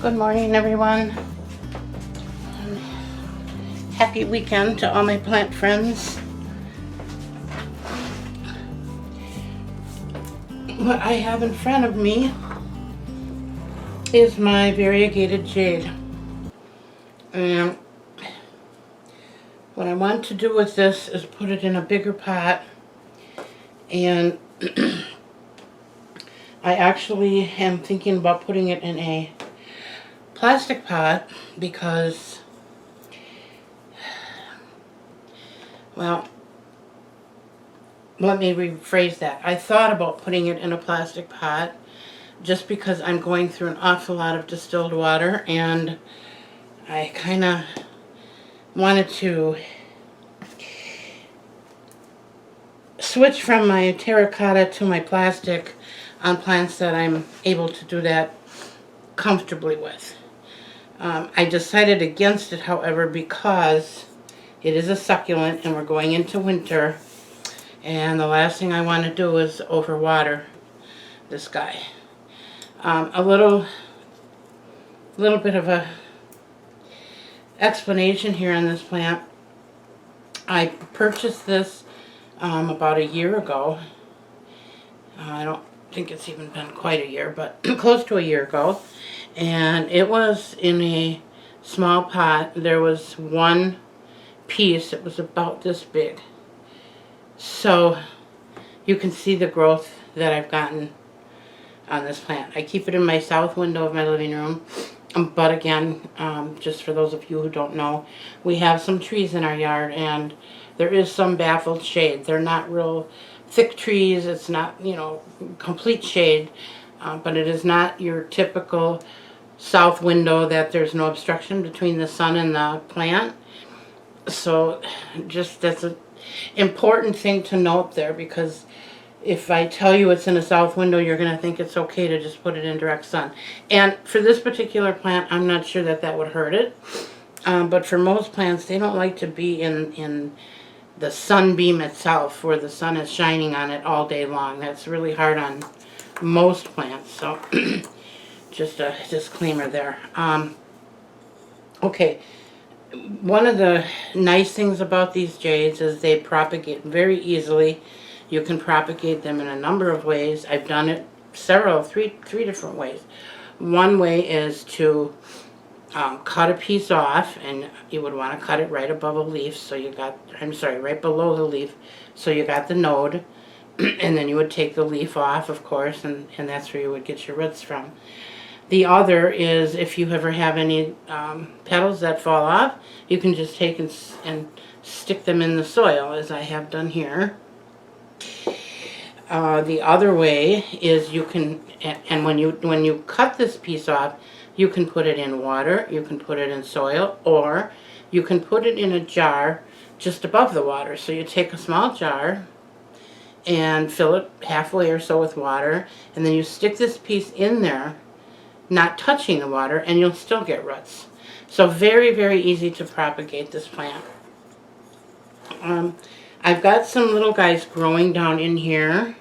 Good morning, everyone. Happy weekend to all my plant friends. What I have in front of me is my Variegated Jade. And what I want to do with this is put it in a bigger pot, and I actually am thinking about putting it in a plastic pot because, well, let me rephrase that. I thought about putting it in a plastic pot just because I'm going through an awful lot of distilled water, and I kind of wanted to switch from my terracotta to my plastic on plants that I'm able to do that comfortably with. I decided against it, however, because it is a succulent and we're going into winter, and the last thing I want to do is overwater this guy. A little bit of a explanation here on this plant. I purchased this about a year ago. I don't think it's even been quite a year, but close to a year ago. And it was in a small pot. There was one piece. It was about this big. So you can see the growth that I've gotten on this plant. I keep it in my south window of my living room. But again, just for those of you who don't know, we have some trees in our yard, and there is some baffled shade. They're not real thick trees. It's not, complete shade, but it is not your typical south window that there's no obstruction between the sun and the plant. So just that's an important thing to note there, because if I tell you it's in a south window, you're going to think it's okay to just put it in direct sun. And for this particular plant, I'm not sure that that would hurt it. But for most plants, they don't like to be in the sunbeam itself, where the sun is shining on it all day long. That's really hard on most plants. So just a disclaimer there. Okay. One of the nice things about these jades is they propagate very easily. You can propagate them in a number of ways. I've done it three different ways. One way is to cut a piece off, and you would want to cut it right above a leaf, so you got, right below the leaf, so you got the node, and then you would take the leaf off, of course, and that's where you would get your roots from. The other is, if you ever have any petals that fall off, you can just take and stick them in the soil, as I have done here. The other way is you can, and when you cut this piece off, you can put it in water, you can put it in soil, or you can put it in a jar just above the water. So you take a small jar and fill it halfway or so with water, and then you stick this piece in there, not touching the water, and you'll still get roots. So very, very easy to propagate this plant. I've got some little guys growing down in here,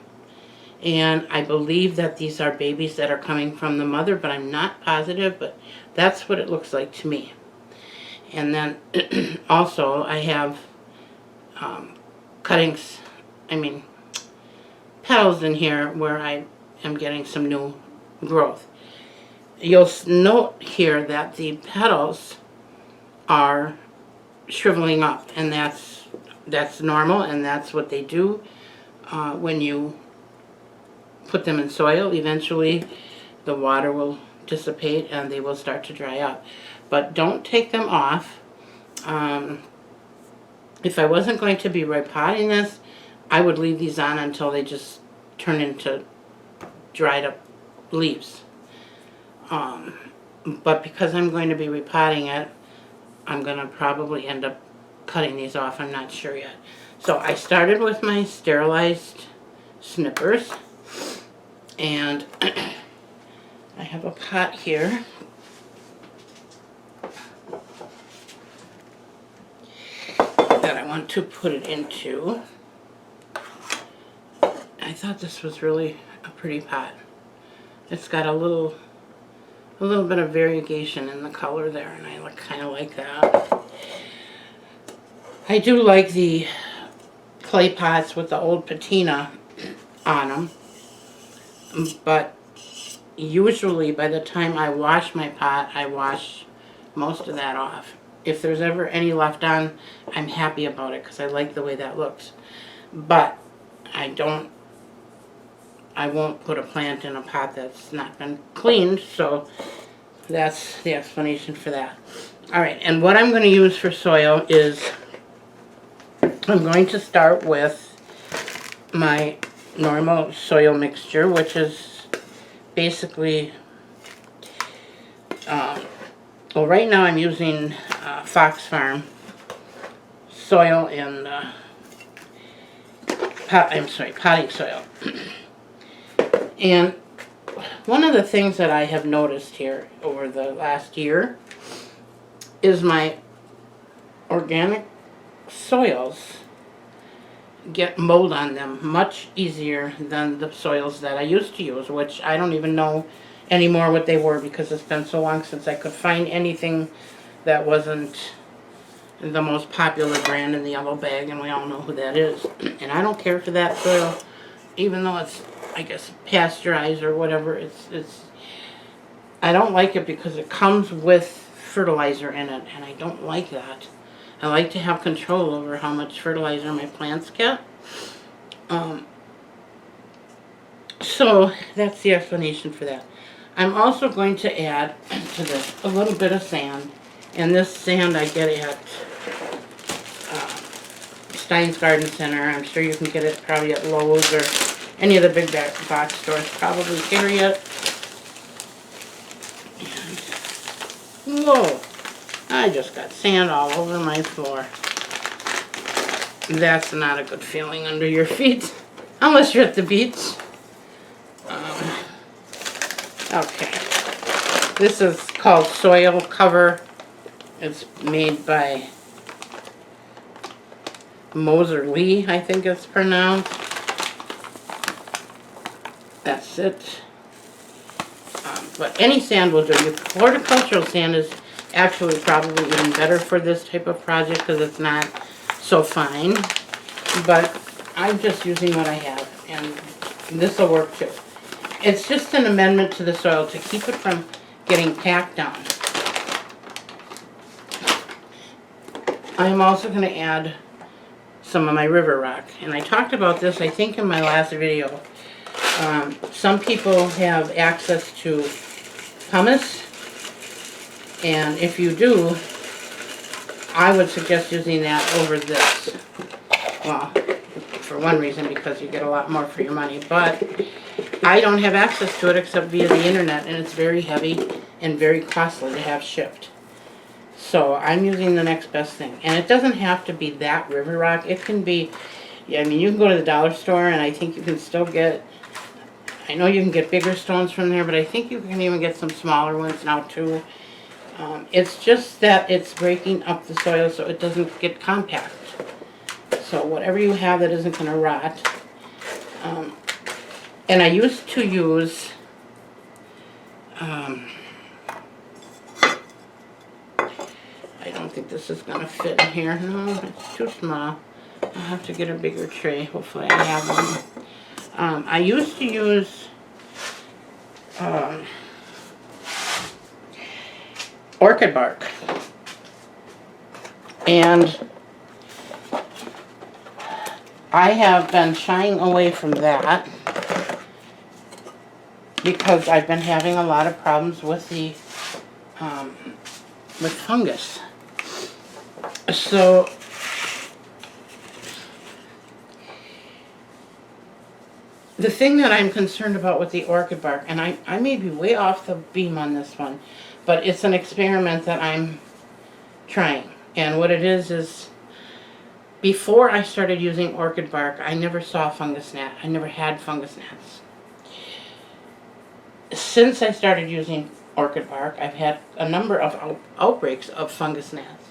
and I believe that these are babies that are coming from the mother, but I'm not positive, but that's what it looks like to me. And then also I have petals in here where I am getting some new growth. You'll note here that the petals are shriveling up, and that's normal, and that's what they do when you put them in soil. Eventually the water will dissipate and they will start to dry up. But don't take them off. If I wasn't going to be repotting this, I would leave these on until they just turn into dried up leaves. But because I'm going to be repotting it, I'm going to probably end up cutting these off. I'm not sure yet. So I started with my sterilized snippers, and I have a pot here. That I want to put it into. I thought this was really a pretty pot. It's got a little a little bit of variegation in the color there, and I kind of like that. I do like the clay pots with the old patina on them, but usually by the time I wash my pot, I wash most of that off. If there's ever any left on, I'm happy about it because I like the way that looks. But I won't put a plant in a pot that's not been cleaned, so that's the explanation for that. Alright, and what I'm going to use for soil is, I'm going to start with my normal soil mixture, which is basically, well, right now I'm using Fox Farm soil and potting soil. And one of the things that I have noticed here over the last year is my organic soils get mold on them much easier than the soils that I used to use, which I don't even know anymore what they were because it's been so long since I could find anything that wasn't the most popular brand in the yellow bag, and we all know who that is. And I don't care for that soil, even though it's, I guess, pasteurized or whatever. I don't like it because it comes with fertilizer in it, and I don't like that. I like to have control over how much fertilizer my plants get. So that's the explanation for that. I'm also going to add to this a little bit of sand, and this sand I get at Stein's Garden Center. I'm sure you can get it probably at Lowe's or any of the big box stores probably carry it. And, whoa, I just got sand all over my floor. That's not a good feeling under your feet, unless you're at the beach. Okay, this is called Soil Cover. It's made by Moser Lee, I think it's pronounced. That's it. But any sand will do. Horticultural sand is actually probably even better for this type of project because it's not so fine. But I'm just using what I have, and this will work too. It's just an amendment to the soil to keep it from getting packed down. I'm also going to add some of my river rock. And I talked about this, I think, in my last video. Some people have access to pumice, and if you do, I would suggest using that over this. Well, for one reason, because you get a lot more for your money, but I don't have access to it except via the internet, and it's very heavy and very costly to have shipped. So I'm using the next best thing. And it doesn't have to be that river rock. It can be, I mean, you can go to the dollar store and I think you can still get, I know you can get bigger stones from there, but I think you can even get some smaller ones now too. It's just that it's breaking up the soil so it doesn't get compact. So whatever you have that isn't going to rot. And I used to use I don't think this is going to fit in here. No, it's too small. I'll have to get a bigger tray. Hopefully I have one. I used to use orchid bark. And I have been shying away from that because I've been having a lot of problems with the with fungus. So the thing that I'm concerned about with the orchid bark, and I may be way off the beam on this one, but it's an experiment that I'm trying. And what it is before I started using orchid bark, I never saw fungus gnat. I never had fungus gnats. Since I started using orchid bark, I've had a number of outbreaks of fungus gnats.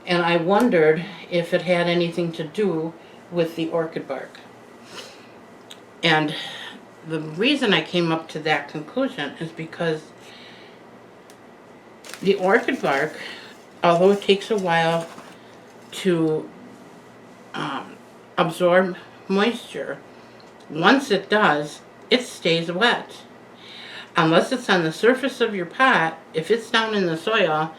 And I wondered if it had anything to do with the orchid bark. And the reason I came up to that conclusion is because The orchid bark, although it takes a while to absorb moisture, once it does, it stays wet. Unless it's on the surface of your pot, if it's down in the soil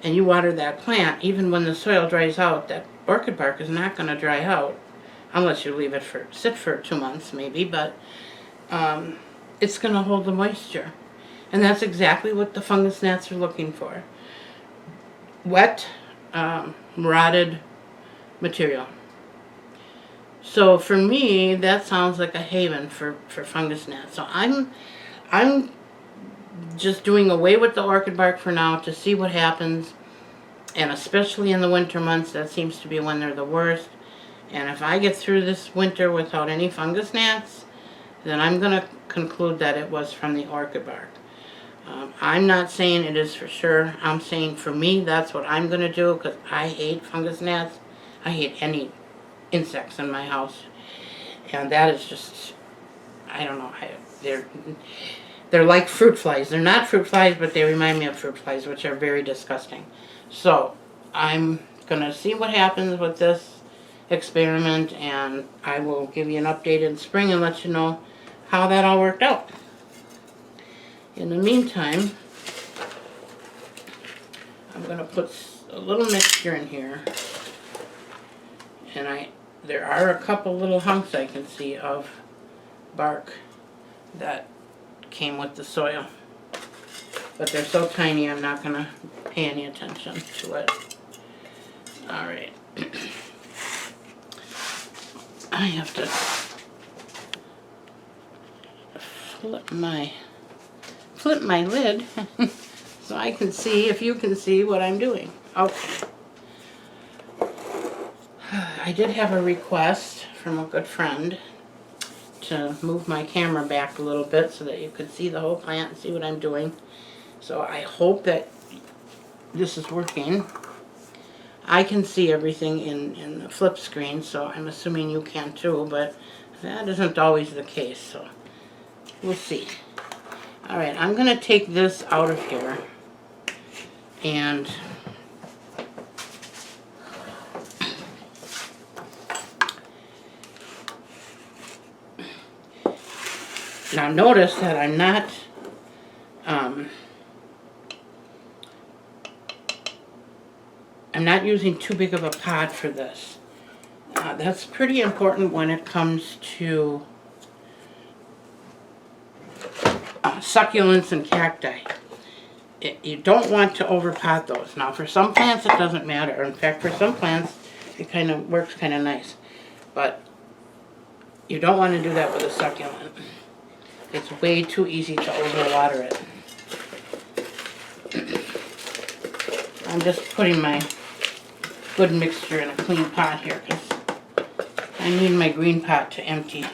and you water that plant, even when the soil dries out, that orchid bark is not going to dry out, unless you leave it sit for 2 months maybe, but it's going to hold the moisture. And that's exactly what the fungus gnats are looking for. Wet, rotted material. So for me, that sounds like a haven for fungus gnats. So I'm just doing away with the orchid bark for now to see what happens. And especially in the winter months, that seems to be when they're the worst. And if I get through this winter without any fungus gnats, then I'm going to conclude that it was from the orchid bark. I'm not saying it is for sure. I'm saying for me, that's what I'm going to do, because I hate fungus gnats. I hate any insects in my house. And that is just, I don't know, they're like fruit flies. They're not fruit flies, but they remind me of fruit flies, which are very disgusting. So I'm going to see what happens with this experiment, and I will give you an update in spring and let you know how that all worked out. In the meantime, I'm going to put a little mixture in here, and there are a couple little hunks I can see of bark that came with the soil, but they're so tiny I'm not going to pay any attention to it. Alright. I have to flip my lid so I can see, if you can see what I'm doing. Okay. I did have a request from a good friend to move my camera back a little bit so that you could see the whole plant and see what I'm doing. So I hope that this is working. I can see everything in the flip screen, so I'm assuming you can too, but that isn't always the case, so we'll see. Alright, I'm going to take this out of here, and now notice that I'm not using too big of a pot for this. That's pretty important when it comes to succulents and cacti. You don't want to overpot those. Now for some plants it doesn't matter. In fact, for some plants it kind of works kind of nice. But you don't want to do that with a succulent. It's way too easy to overwater it. I'm just putting my good mixture in a clean pot here because I need my green pot to empty.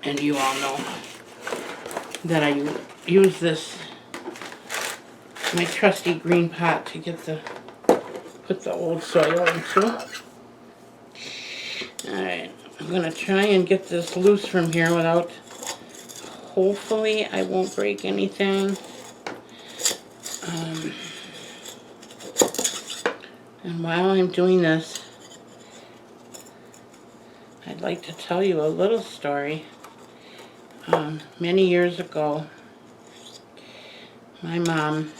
And you all know that I use this, my trusty green pot, to put the old soil into. Alright, I'm going to try and get this loose from here without, hopefully I won't break anything. And while I'm doing this, I'd like to tell you a little story. Many years ago, my mom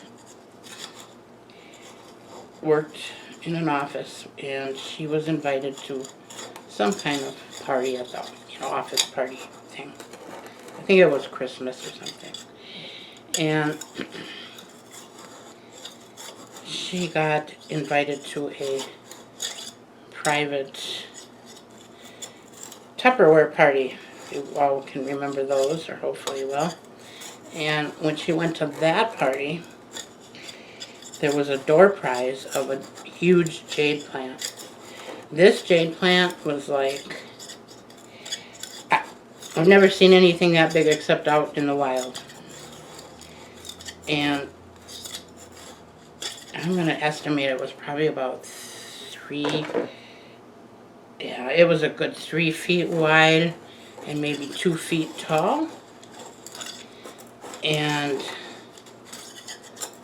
worked in an office, and she was invited to some kind of party at the office party thing. I think it was Christmas or something. And she got invited to a private Tupperware party. You all can remember those, or hopefully will. And when she went to that party, there was a door prize of a huge jade plant. This jade plant was like, I've never seen anything that big except out in the wild. And I'm going to estimate it was probably about it was a good 3 feet wide and maybe 2 feet tall. And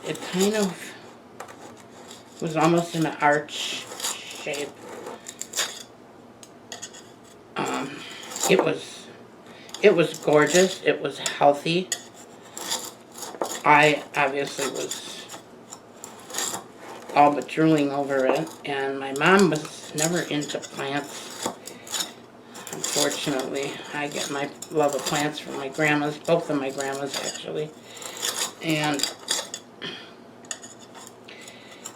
it kind of was almost in an arch shape. It was gorgeous. It was healthy. I obviously was all but drooling over it, and my mom was never into plants. Unfortunately, I get my love of plants from my grandmas, both of my grandmas actually. And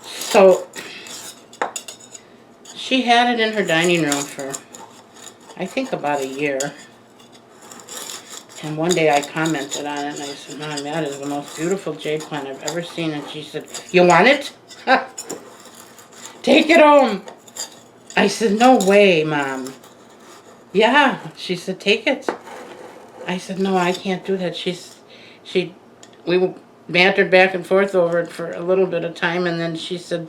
so she had it in her dining room for, I think, about a year. And one day I commented on it and I said, Mom, that is the most beautiful jade plant I've ever seen. And she said, you want it? Take it home. I said, no way, Mom. Yeah. She said, take it. I said, no, I can't do that. We bantered back and forth over it for a little bit of time, and then she said,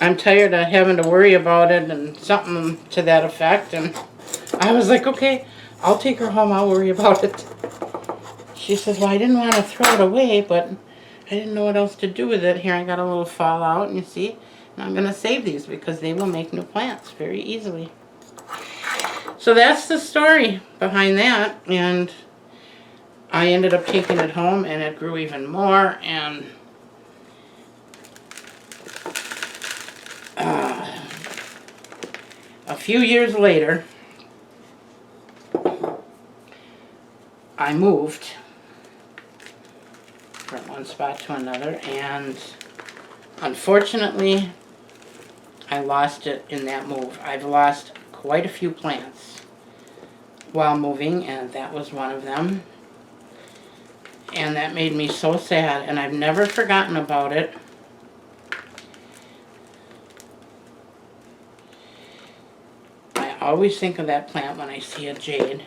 I'm tired of having to worry about it, and something to that effect. And I was like, okay, I'll take her home. I'll worry about it. She said, well, I didn't want to throw it away, but I didn't know what else to do with it. Here, I got a little fallout, and you see, and I'm going to save these because they will make new plants very easily. So that's the story behind that, and I ended up taking it home, and it grew even more, and a few years later, I moved from one spot to another, and unfortunately, I lost it in that move. I've lost quite a few plants while moving, and that was one of them. And that made me so sad, and I've never forgotten about it. I always think of that plant when I see a jade.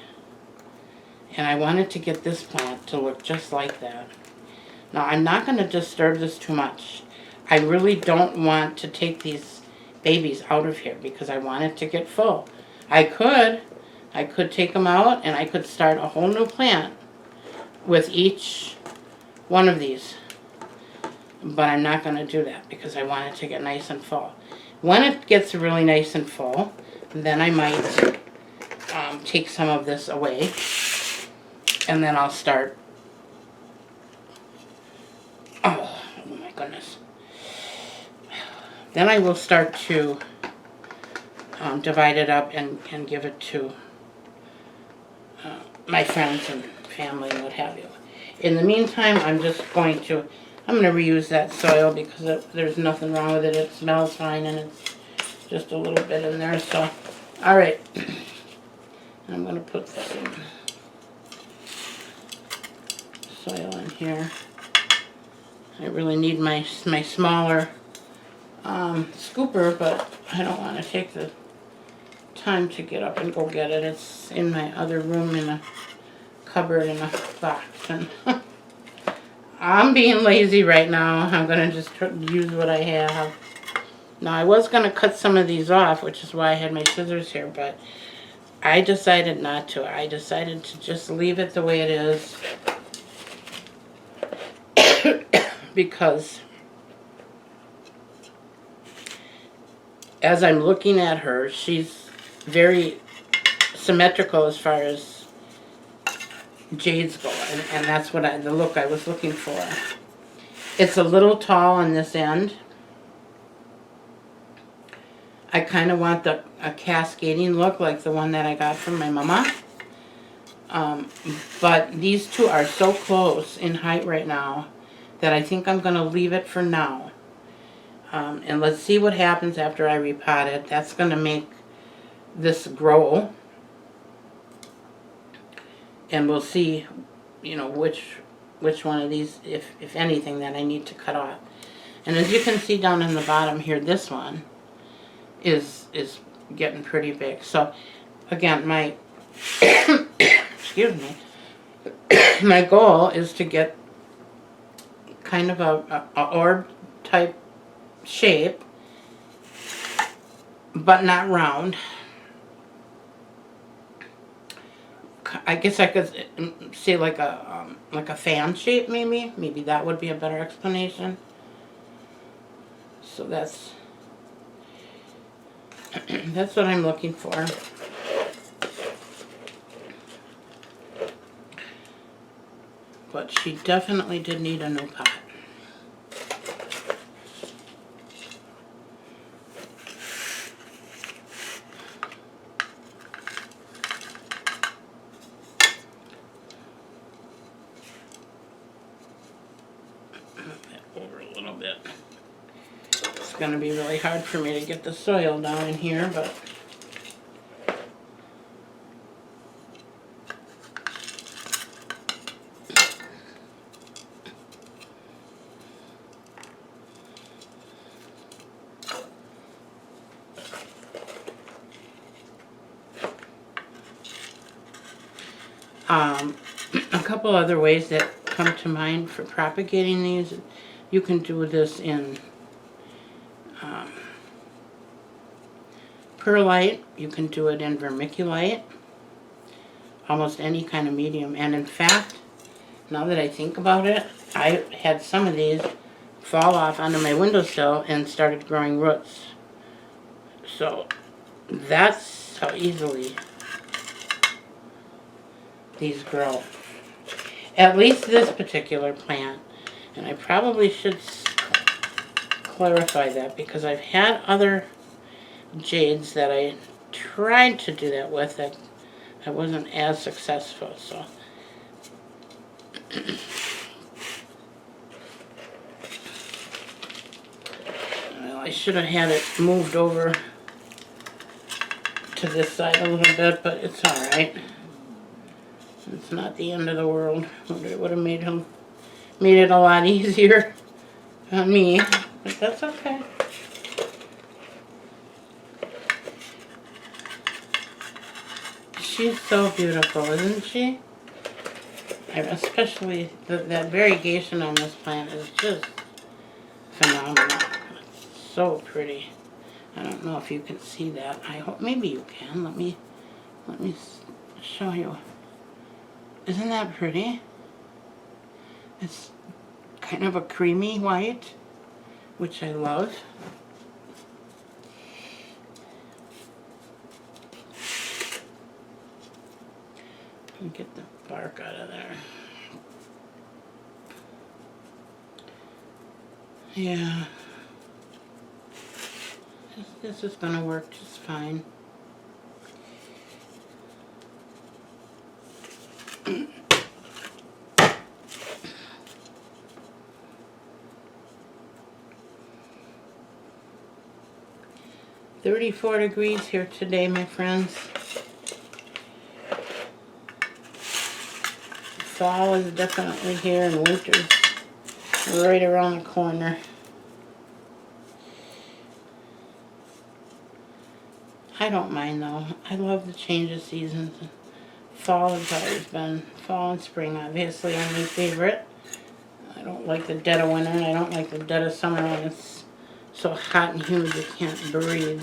And I wanted to get this plant to look just like that. Now, I'm not going to disturb this too much. I really don't want to take these babies out of here because I want it to get full. I could take them out and I could start a whole new plant with each one of these. But I'm not going to do that because I want it to get nice and full. When it gets really nice and full, then I might take some of this away. And then I'll start, oh my goodness. Then I will start to divide it up and give it to my friends and family and what have you. In the meantime, I'm going to reuse that soil because there's nothing wrong with it. It smells fine and it's just a little bit in there. So, all right. I'm going to put some soil in here. I really need my smaller scooper, but I don't want to take the time to get up and go get it. It's in my other room in a cupboard in a box. And I'm being lazy right now. I'm going to just use what I have. Now, I was going to cut some of these off, which is why I had my scissors here, but I decided not to. I decided to just leave it the way it is because as I'm looking at her, she's very symmetrical as far as jades go, and that's what the look I was looking for. It's a little tall on this end. I kind of want a cascading look like the one that I got from my mama. But these two are so close in height right now that I think I'm going to leave it for now. And let's see what happens after I repot it. That's going to make this grow. And we'll see, you know, which one of these, if anything, that I need to cut off. And as you can see down in the bottom here, this one is getting pretty big. So again, my excuse me, my goal is to get kind of a orb type shape, but not round. I guess I could say like a fan shape, maybe. Maybe that would be a better explanation. So that's that's what I'm looking for. But she definitely did need a new pot. Over a little bit. It's going to be really hard for me to get the soil down in here, but a couple other ways that come to mind for propagating these. You can do this in perlite. You can do it in vermiculite. Almost any kind of medium. And in fact, now that I think about it, I had some of these fall off onto my windowsill and started growing roots. So that's how easily these grow. At least this particular plant. And I probably should clarify that because I've had other jades that I tried to do that with that I wasn't as successful. So well, I should have had it moved over to this side a little bit, but it's alright. It's not the end of the world. It would have made it a lot easier on me, but that's okay. She's so beautiful, isn't she? Especially that variegation on this plant is just phenomenal. It's so pretty. I don't know if you can see that. I hope maybe you can. Let me show you. Isn't that pretty? It's kind of a creamy white, which I love. Let me get the bark out of there. Yeah. This is going to work just fine. $34 here today, my friends. Fall is definitely here and winter's right around the corner. I don't mind though. I love the change of seasons. Fall has always been, fall and spring obviously are my favorite. I don't like the dead of winter and I don't like the dead of summer when it's so hot and humid you can't breathe.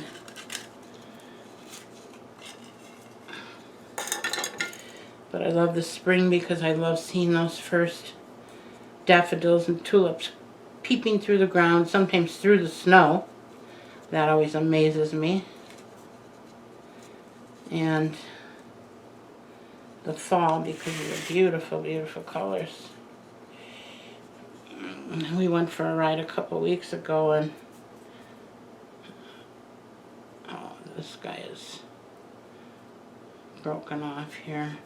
But I love the spring because I love seeing those first daffodils and tulips peeping through the ground, sometimes through the snow. That always amazes me. And the fall because of the beautiful, beautiful colors. We went for a ride a couple weeks ago and oh, this guy is broken off here.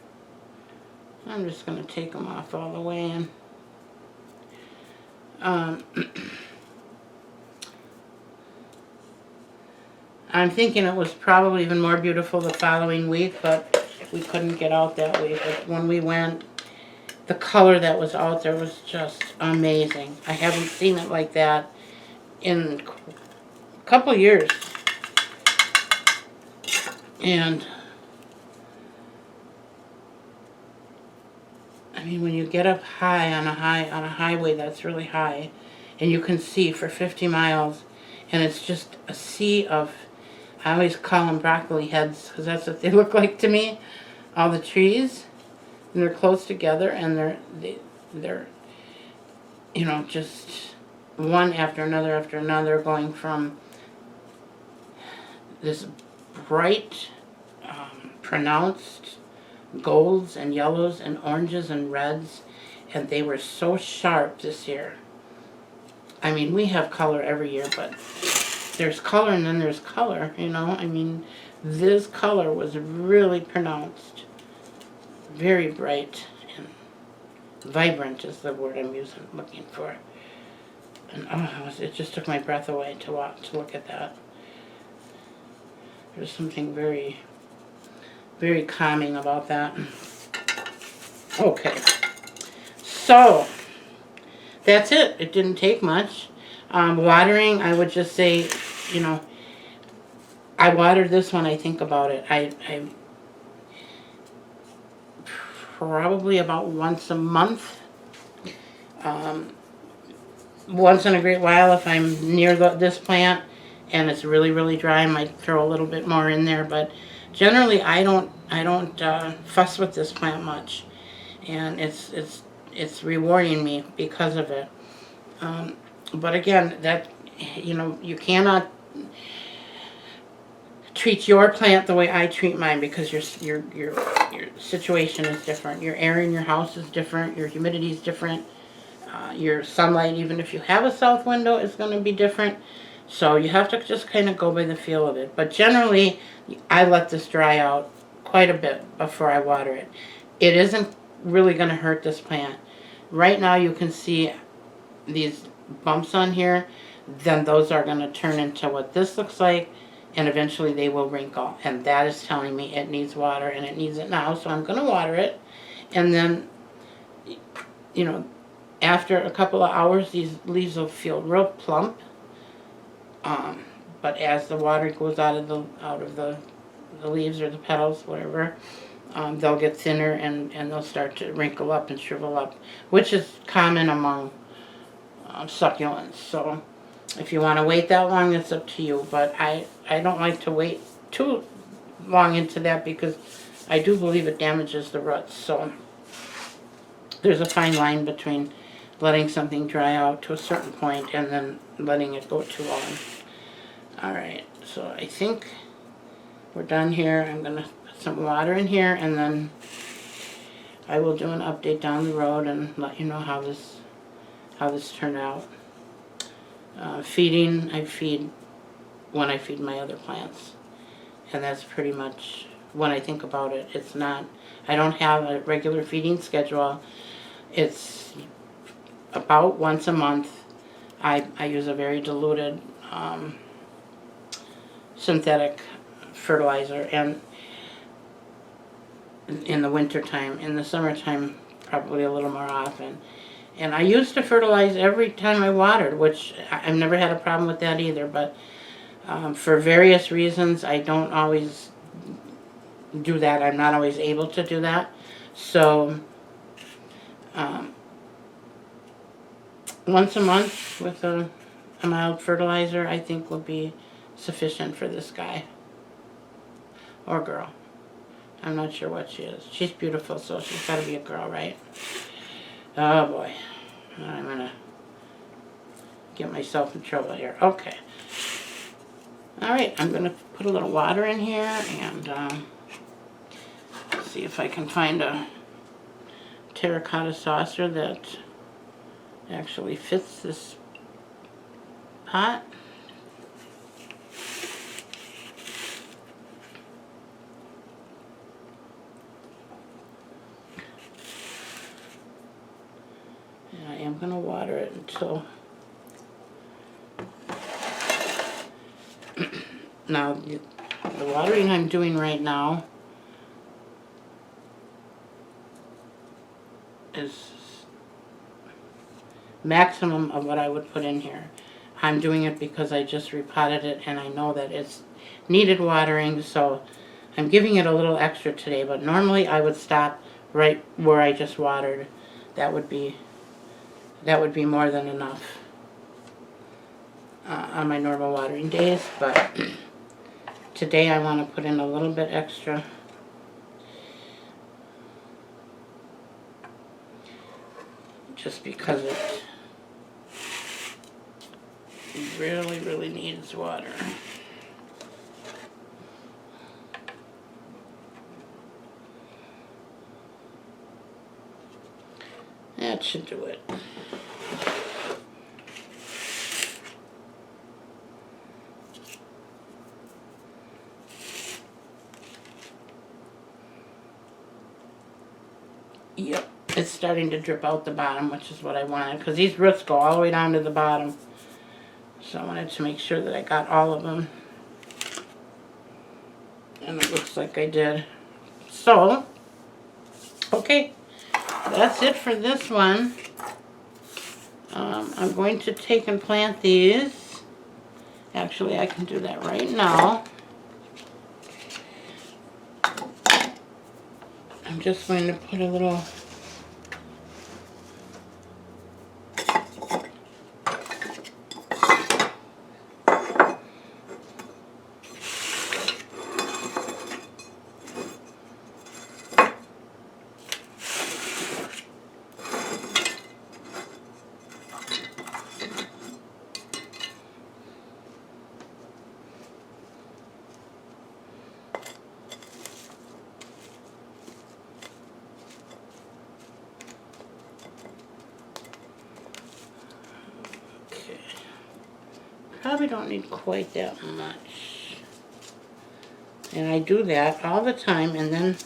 I'm just going to take them off all the way and I'm thinking it was probably even more beautiful the following week, but we couldn't get out that week. But when we went, the color that was out there was just amazing. I haven't seen it like that in a couple years. And I mean, when you get up high on a highway that's really high, and you can see for 50 miles, and it's just a sea of, I always call them broccoli heads, because that's what they look like to me, all the trees. they're close together, and they're you know, just one after another, going from this bright, pronounced golds and yellows and oranges and reds, and they were so sharp this year. I mean, we have color every year, but there's color and then there's color, you know. I mean, this color was really pronounced, very bright, and vibrant is the word I'm looking for. And it just took my breath away to look at that. There's something very, very calming about that. Okay, so that's it. It didn't take much. Watering, I would just say, you know, I watered this one, I think about it. I probably about once a month. Once in a great while, if I'm near this plant and it's really, really dry, I might throw a little bit more in there. But generally, I don't fuss with this plant much, and it's rewarding me because of it. But again, that, you know, you cannot treat your plant the way I treat mine, because your situation is different. Your air in your house is different. Your humidity is different. Your sunlight, even if you have a south window, is going to be different. So you have to just kind of go by the feel of it. But generally, I let this dry out quite a bit before I water it. It isn't really going to hurt this plant. Right now you can see these bumps on here. Then those are going to turn into what this looks like, and eventually they will wrinkle. And that is telling me it needs water, and it needs it now. So I'm going to water it. And then, you know, after a couple of hours, these leaves will feel real plump. But as the water goes out of the leaves or the petals, whatever, they'll get thinner, and they'll start to wrinkle up and shrivel up, which is common among succulents. So if you want to wait that long, it's up to you. But I don't like to wait too long into that, because I do believe it damages the roots. So there's a fine line between letting something dry out to a certain point and then letting it go too long. Alright, so I think we're done here. I'm going to put some water in here, and then I will do an update down the road and let you know how this turned out. Feeding, I feed when I feed my other plants. And that's pretty much when I think about it. It's not, I don't have a regular feeding schedule. It's about once a month. I use a very diluted synthetic fertilizer, and in the winter time. In the summertime, probably a little more often. And I used to fertilize every time I watered, which I've never had a problem with that either, but for various reasons I don't always do that. I'm not always able to do that. So once a month with a mild fertilizer, I think, will be sufficient for this guy. Or girl. I'm not sure what she is. She's beautiful, so she's got to be a girl, right? Oh boy. I'm going to get myself in trouble here. Okay. Alright, I'm going to put a little water in here and see if I can find a terracotta saucer that actually fits this pot. And I am going to water it until... Now, the watering I'm doing right now is maximum of what I would put in here. I'm doing it because I just repotted it and I know that it's needed watering, so I'm giving it a little extra today, but normally I would stop right where I just watered. That would be more than enough on my normal watering days, but today I want to put in a little bit extra. just because it really, really needs water. That should do it. Yep, it's starting to drip out the bottom, which is what I wanted, because these roots go all the way down to the bottom. So I wanted to make sure that I got all of them. And it looks like I did. So, okay, that's it for this one. I'm going to take and plant these. Actually, I can do that right now. I'm just going to put a little probably don't need quite that much. And I do that all the time, and then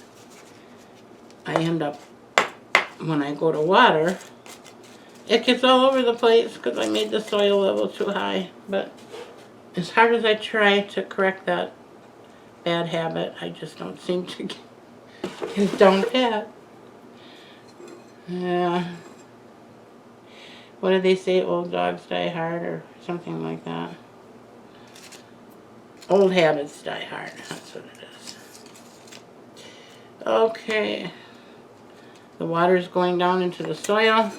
I end up, when I go to water, it gets all over the place because I made the soil level too high. But as hard as I try to correct that bad habit, I just don't seem to get it down pat. Yeah. What do they say? Old dogs die hard, or something like that. Old habits die hard. That's what it is. Okay. The water's going down into the soil.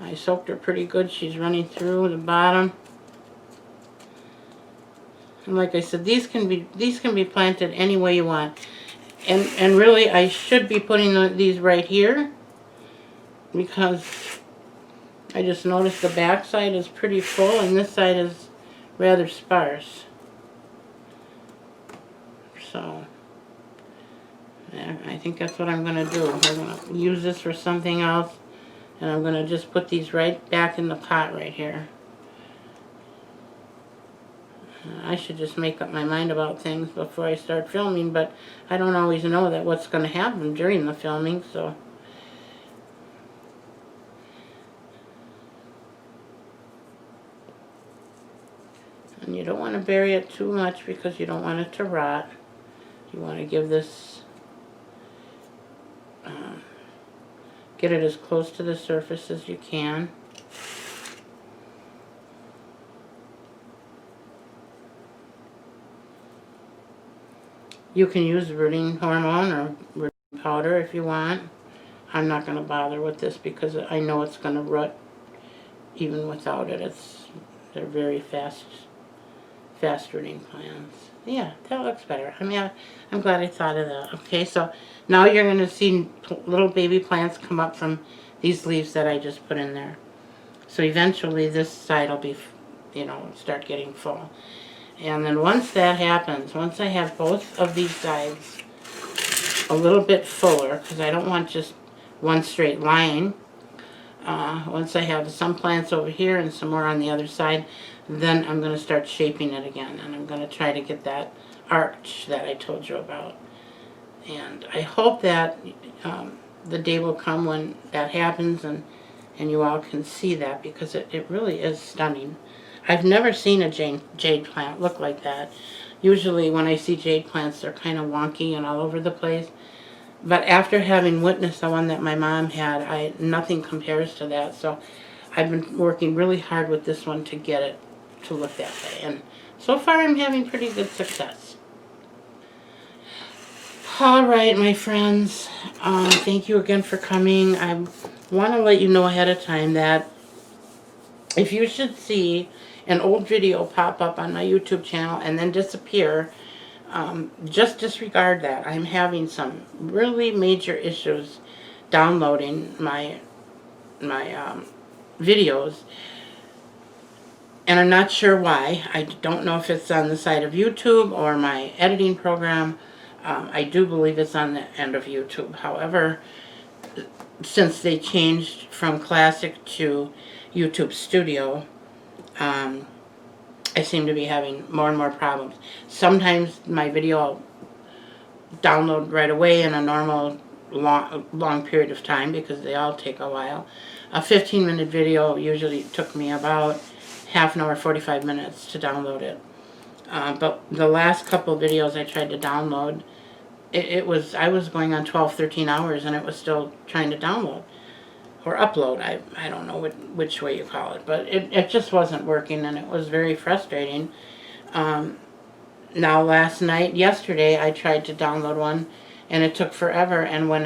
I soaked her pretty good. She's running through the bottom. And like I said, these can be planted any way you want. And really, I should be putting these right here, because I just noticed the back side is pretty full and this side is rather sparse. So, yeah, I think that's what I'm going to do. I'm going to use this for something else, and I'm going to just put these right back in the pot right here. I should just make up my mind about things before I start filming, but I don't always know that what's going to happen during the filming, so. And you don't want to bury it too much because you don't want it to rot. You want to give this, get it as close to the surface as you can. You can use rooting hormone or rooting powder if you want. I'm not going to bother with this because I know it's going to root even without it. They're very fast rooting plants. Yeah, that looks better. I mean, I'm glad I thought of that. Okay, so now you're going to see little baby plants come up from these leaves that I just put in there. So eventually this side will be, start getting full. And then once that happens, once I have both of these sides a little bit fuller, because I don't want just one straight line, once I have some plants over here and some more on the other side, then I'm going to start shaping it again, and I'm going to try to get that arch that I told you about. And I hope that the day will come when that happens, and you all can see that, because it really is stunning. I've never seen a jade plant look like that. Usually when I see jade plants, they're kind of wonky and all over the place. But after having witnessed the one that my mom had, nothing compares to that. So I've been working really hard with this one to get it to look that way. And so far I'm having pretty good success. All right, my friends. Thank you again for coming. I want to let you know ahead of time that if you should see an old video pop up on my YouTube channel and then disappear, just disregard that. I'm having some really major issues downloading my videos, and I'm not sure why. I don't know if it's on the side of YouTube or my editing program. I do believe it's on the end of YouTube. However, since they changed from Classic to YouTube Studio, I seem to be having more and more problems. Sometimes my video will download right away in a normal long period of time, because they all take a while. A 15-minute video usually took me about half an hour, 45 minutes to download it. But the last couple of videos I tried to download, I was going on 12, 13 hours and it was still trying to download or upload. I don't know which way you call it, but it just wasn't working, and it was very frustrating. Now yesterday I tried to download one and it took forever, and when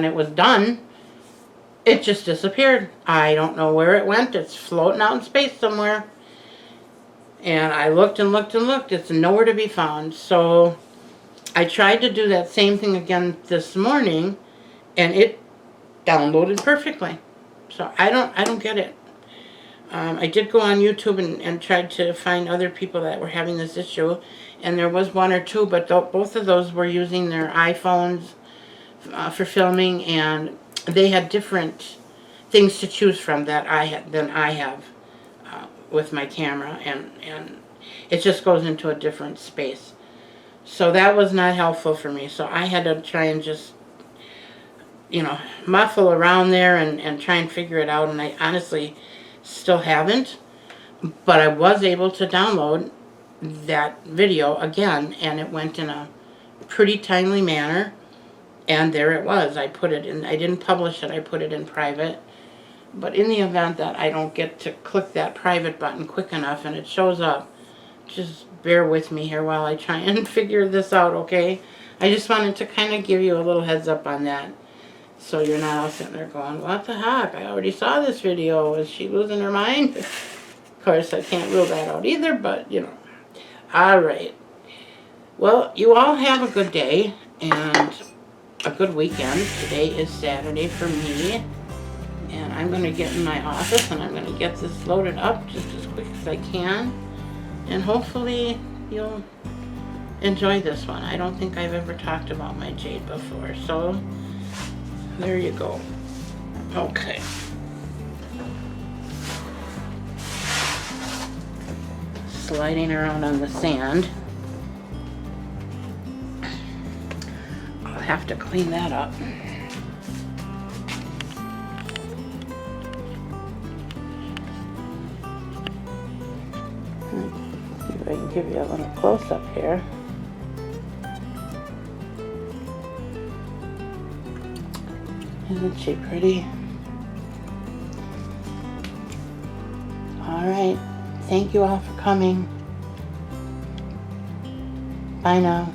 it was done, it just disappeared. I don't know where it went. It's floating out in space somewhere. And I looked and looked and looked. It's nowhere to be found. So I tried to do that same thing again this morning, and it downloaded perfectly. So I don't get it. I did go on YouTube and tried to find other people that were having this issue, and there was one or two, but both of those were using their iPhones for filming, and they had different things to choose from than I have with my camera, and it just goes into a different space. So that was not helpful for me. So I had to try and just, muffle around there and try and figure it out, and I honestly still haven't, but I was able to download that video again, and it went in a pretty timely manner, and there it was. I put it in, I didn't publish it, I put it in private, but in the event that I don't get to click that private button quick enough and it shows up, just bear with me here while I try and figure this out, okay? I just wanted to kind of give you a little heads up on that, so you're not all sitting there going, what the heck, I already saw this video, is she losing her mind? Of course, I can't rule that out either, but, Alright. Well, you all have a good day and a good weekend. Today is Saturday for me, and I'm going to get in my office and I'm going to get this loaded up just as quick as I can, and hopefully you'll enjoy this one. I don't think I've ever talked about my jade before, so there you go. Okay. Sliding around on the sand. I'll have to clean that up. See if I can give you a little close-up here. Isn't she pretty? Alright, thank you all for coming. Bye now.